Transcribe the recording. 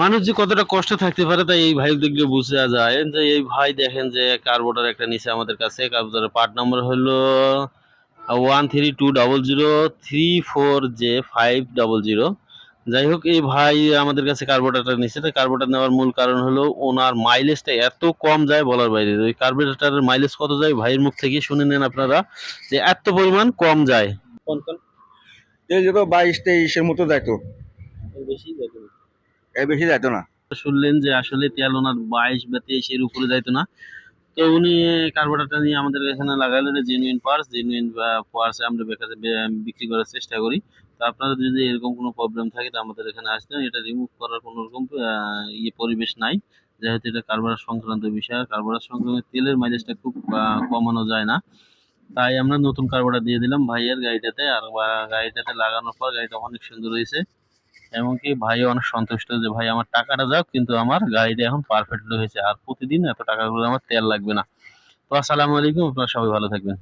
মানুষ যে কতটা কষ্ট থাকতে পারে তাই এই ভাই দেখলে বোঝা যায় যে এই ভাই দেখেন যে কার্বোটার একটা নিচে আমাদের কাছে কার্বোটারের পার্ট নাম্বার হলো 1320034J500। যাই হোক এই ভাই আমাদের কাছে কার্বোরেটরটা নিচ্ছে। তো কার্বোরেটর নেওয়ার মূল কারণ হলো ওনার মাইলেজটা এত কম যায় বলার বাইরে। ওই কার্বোরেটরের মাইলেজ কত যায় ভাইয়ের মুখ থেকে শুনে নেন আপনারা, যে এত পরিমাণ কম যায়। কোন কোন এই যেত 22-23-এর মতো যাইতো, বেশি যায় না। এর বেশি যাইতো না। শুনলেন যে আসলে তেল ওনার 22 বা 23 এর উপরে যাইতো না। তো উনি কার্বোরেটরটা নিয়ে আমাদের এখানে লাগাইলো, এটা জেনুইন পার্টস, জেনুইন পার্টস আমরা বিক্রি করার চেষ্টা করি। তো আপনাদের যদি এরকম কোনো প্রবলেম থাকে তো আমাদের এখানে আসবেন। এটা রিমুভ করার কোনো রকম পরিবেশ নাই, যেহেতু এটা কার্বোরেটর সংক্রান্ত বিষয়। কার্বোরেটর সংক্রান্ত তেলের মাইলেজটা খুব কমানো যায় না, তাই আমরা নতুন কার্বোরেটর দিয়ে দিলাম ভাইয়ের গাড়িটাতে। আর গাড়িটাতে লাগানোর পর গাড়িটা অনেক সুন্দর হয়েছে, এমনকি ভাইও অনেক সন্তুষ্ট যে ভাই আমার টাকাটা যাক কিন্তু আমার গাড়িটা এখন পারফেক্টলি হয়েছে, আর প্রতিদিন এত টাকা করে আমার তেল লাগবে না। তো আসসালামু আলাইকুম, আপনারা সবাই ভালো থাকবেন।